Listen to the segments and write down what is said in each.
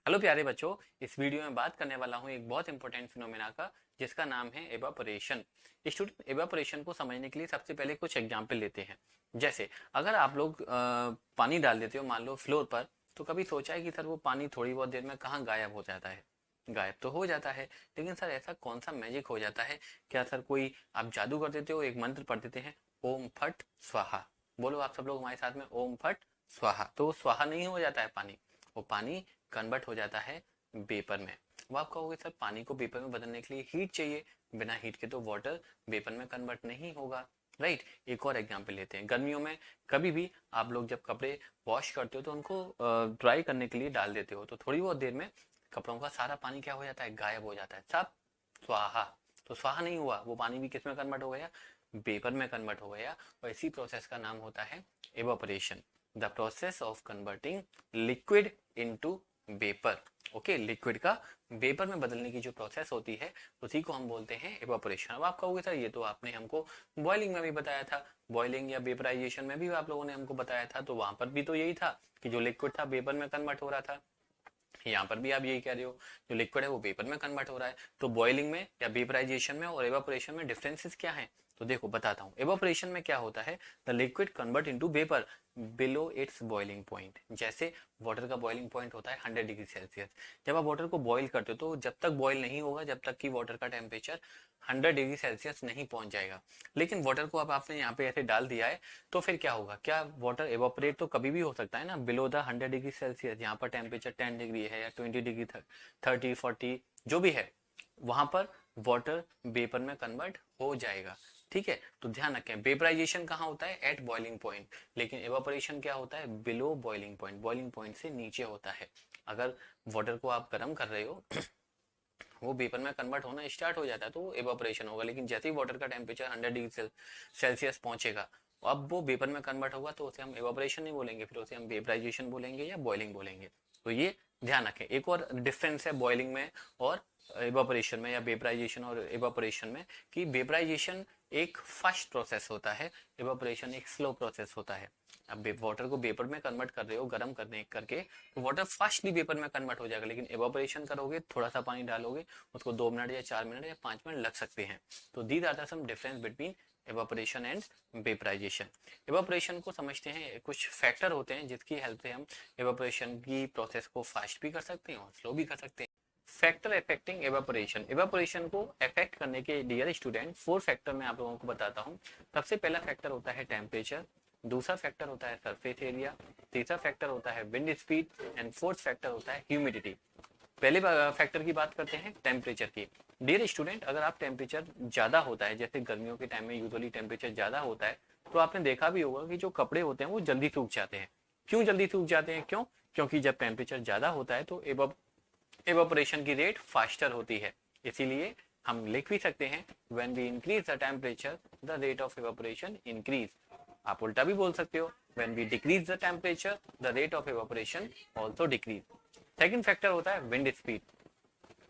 Hello प्यारे बच्चों, इस वीडियो में बात करने वाला हूँ एक बहुत इंपॉर्टेंट फिनोमेना का जिसका नाम है एवापोरेशन। स्टूडेंट, एवापोरेशन को समझने के लिए सबसे पहले कुछ एग्जांपल लेते हैं। जैसे अगर आप लोग पानी डाल देते हो मान लो फ्लोर पर, तो कभी सोचा है कि सर वो पानी थोड़ी बहुत देर में कहाँ गायब हो जाता है? गायब तो हो जाता है, लेकिन सर ऐसा कौन सा मैजिक हो जाता है? क्या सर कोई आप जादू कर देते हो, एक मंत्र पढ़ देते हैं, ओम फट स्वाहा? बोलो आप सब लोग हमारे साथ में, ओम फट स्वाहा। तो वो स्वाहा नहीं हो जाता है पानी, वो पानी कन्वर्ट हो जाता है वेपर में। अब आप कहोगे सर पानी को वेपर में बदलने के लिए हीट चाहिए, बिना हीट के तो वाटर वेपर में कन्वर्ट नहीं होगा, राइट? एक और एग्जांपल लेते हैं। गर्मियों में कभी भी आप लोग जब कपड़े वॉश करते हो तो उनको ड्राई करने के लिए डाल देते हो, तो थोड़ी बहुत देर में कपड़ों का सारा पानी क्या हो जाता है? गायब हो जाता है, सब स्वाहा। तो स्वाहा नहीं हुआ, वो पानी भी किस में कन्वर्ट हो गया? वेपर में कन्वर्ट हो गया। और इसी प्रोसेस का नाम होता है evaporation, the process of converting liquid into vapour. Okay, liquid का वेपर में बदलने की जो प्रोसेस होती है उसी को हम बोलते हैं एवापोरेशन। अब आप कहोगे सर ये तो आपने हमको बॉइलिंग में भी बताया था, बॉइलिंग या वेपराइजेशन में भी आप लोगों ने हमको बताया था, तो वहां पर भी तो यही था कि जो लिक्विड था वेपर में कन्वर्ट हो रहा था। यहाँ पर भी आप यही कह रहे हो, जो लिक्विड है वो वेपर में कन्वर्ट हो रहा है। तो बॉइलिंग में या वेपराइजेशन में और एवापोरेशन में डिफरेंसेस क्या हैं? तो देखो बताता हूँ। एवापोरेशन में क्या होता है? The liquid convert into vapour below it's boiling point. जैसे वाटर का बॉइलिंग पॉइंट होता है 100 डिग्री सेल्सियस। जब आप वाटर को बॉईल करते हो तो जब तक बॉईल नहीं होगा, जब तक कि वाटर का टेम्परेचर 100 डिग्री सेल्सियस नहीं पहुंच जाएगा। लेकिन वाटर को अब आपने यहाँ पे ऐसे डाल दिया है, तो फिर क्या होगा? क्या वाटर एवापोरेट तो कभी भी हो सकता है ना बिलो द 100 डिग्री सेल्सियस। यहाँ पर टेम्परेचर 10 डिग्री है या 20 डिग्री, 30, 40 जो भी है, वहां पर वाटर वेपर में कन्वर्ट हो जाएगा। ठीक है, तो ध्यान रखें, वेपराइजेशन कहाँ होता है? At boiling point. लेकिन एवापोरेशन क्या होता है? Below boiling point, boiling point से नीचे होता है। अगर वाटर को आप गर्म कर रहे हो वो वेपर में कन्वर्ट होना स्टार्ट हो जाता है तो वो एवापोरेशन होगा। लेकिन जैसे ही वाटर का टेम्परेचर 100 डिग्री सेल्सियस पहुंचेगा, अब वो वेपर में कन्वर्ट होगा, तो उसे हम एवापोरेशन नहीं बोलेंगे, फिर उसे हम वेपराइजेशन बोलेंगे या बॉइलिंग बोलेंगे। तो ये ध्यान रखें। एक और डिफरेंस है बॉइलिंग में और एवापोरेशन में या वेपराइजेशन और एवापोरेशन में, कि वेपराइजेशन एक फास्ट प्रोसेस होता है, एवापोरेशन एक स्लो प्रोसेस होता है। अब वाटर को वेपर में कन्वर्ट कर रहे हो गर्म करने करके, तो वाटर फास्टली वेपर में कन्वर्ट हो जाएगा। लेकिन एवापोरेशन करोगे, थोड़ा सा पानी डालोगे, उसको 2 मिनट या 4 मिनट या 5 मिनट लग सकते हैं। तो these are the some difference between evaporation and vaporisation. Evaporation को समझते हैं, कुछ फैक्टर होते हैं जिसकी हेल्प से हम एवापोरेशन की प्रोसेस को फास्ट भी कर सकते हैं और स्लो भी कर सकते हैं। Factor affecting evaporation. एवापोरेशन को अफेक्ट करने के डियर स्टूडेंट 4 फैक्टर मैं आप लोगों को बताता हूँ। सबसे पहला फैक्टर होता है टेम्परेचर, दूसरा फैक्टर होता है सरफेस एरिया, तीसरा फैक्टर होता है wind speed and fourth factor होता है ह्यूमिडिटी। पहले फैक्टर की बात करते हैं टेम्परेचर की। डियर स्टूडेंट, अगर आप टेम्परेचर ज्यादा होता है, जैसे गर्मियों के टाइम में यूजुअली टेम्परेचर ज्यादा होता है, तो आपने देखा भी होगा कि जो कपड़े होते हैं वो जल्दी सूख जाते हैं। क्यों जल्दी सूख जाते हैं? क्यों? क्योंकि जब टेम्परेचर ज्यादा होता है तो एवापोरेशन की रेट फास्टर होती है। इसीलिए हम लिख भी सकते हैं, when we increase the temperature the rate of evaporation increase. आप उल्टा भी बोल सकते हो, when we decrease the temperature the rate of evaporation also decrease. Second factor होता है विंड स्पीड।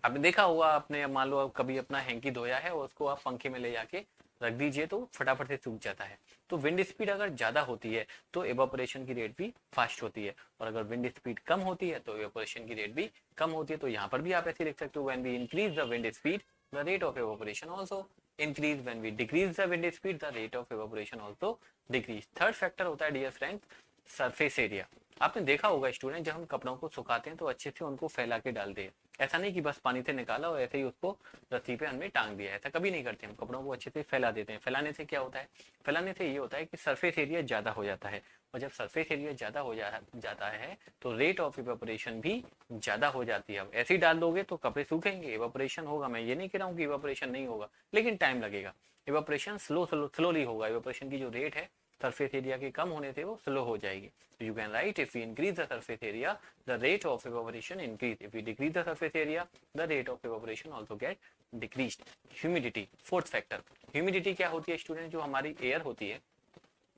आपने देखा होगा, आपने मान लो कभी अपना हैंकी धोया है और उसको आप पंखे में ले जाके रख दीजिए तो फटाफट से सूख जाता है। तो विंड स्पीड अगर ज्यादा होती है तो एवापोरेशन की रेट भी फास्ट होती है, और अगर विंड स्पीड कम होती है तो एवापोरेशन की रेट भी कम होती है। तो यहाँ पर भी आप ऐसे लिख सकते हो, when we increase the wind speed the rate of evaporation also increase, when we decrease the wind speed the rate of evaporation also decrease. Third factor होता है डियर फ्रेंड्स सरफेस एरिया। आपने देखा होगा स्टूडेंट, जब हम कपड़ों को सुखाते हैं तो अच्छे से उनको फैला के डालते हैं। ऐसा नहीं कि बस पानी से निकाला और ऐसे ही उसको रस्सी पे हमने टांग दिया, ऐसा कभी नहीं करते। हम कपड़ों को अच्छे से फैला देते हैं। फैलाने से क्या होता है? फैलाने से ये होता है कि सरफेस एरिया ज्यादा हो जाता है, और जब सरफेस एरिया ज्यादा हो जाता है तो रेट ऑफ इवेपोरेशन भी ज्यादा हो जाती है। अब ऐसे ही डाल दोगे तो कपड़े सूखेंगे, इवेपोरेशन होगा। मैं ये नहीं कह रहा हूँ कि इवेपोरेशन नहीं होगा, लेकिन टाइम लगेगा। इवेपोरेशन स्लोली होगा। इवेपोरेशन की जो रेट है सरफेस एरिया के कम होने से वो स्लो हो जाएगी। So you can write, if we increase the surface area, the rate of evaporation increase. If we decrease the surface area, the rate of evaporation also get decreased. Humidity, fourth factor. Humidity क्या होती है student? जो हमारी air होती है,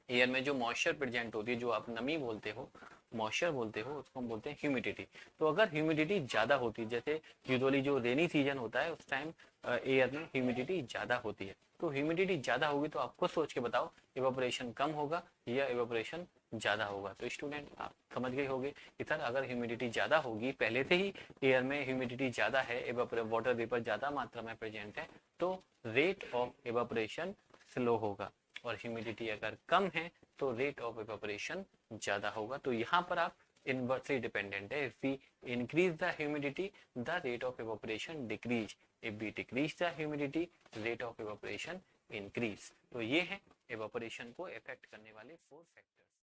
air में जो moisture present होती है, जो आप नमी बोलते हो, मॉइस्चर बोलते हो उसको हम बोलते हैं ह्यूमिडिटी। तो अगर ह्यूमिडिटी ज़्यादा होती है, जैसे यूजुअली जो रेनी सीजन होता है उस टाइम एयर में ह्यूमिडिटी ज़्यादा होती है, तो ह्यूमिडिटी ज़्यादा होगी तो आप खुद सोच के बताओ इवेपोरेशन कम होगा या इवेपोरेशन ज़्यादा होगा। तो स्टूडेंट आप समझ गए होंगे कि सर अगर ह्यूमिडिटी ज़्यादा होगी, पहले से ही एयर में ह्यूमिडिटी ज़्यादा है, वाटर वेपर ज़्यादा मात्रा में प्रेजेंट है, तो रेट ऑफ इवेपोरेशन स्लो होगा, और ह्यूमिडिटी अगर कम है तो रेट ऑफ इवेपोरेशन ज़्यादा होगा। तो यहाँ पर आप इनवर्सली डिपेंडेंट है। If we increase the humidity the rate of evaporation decrease, if we decrease the humidity rate of evaporation increase. तो ये है इवेपोरेशन को इफेक्ट करने वाले 4 फैक्टर।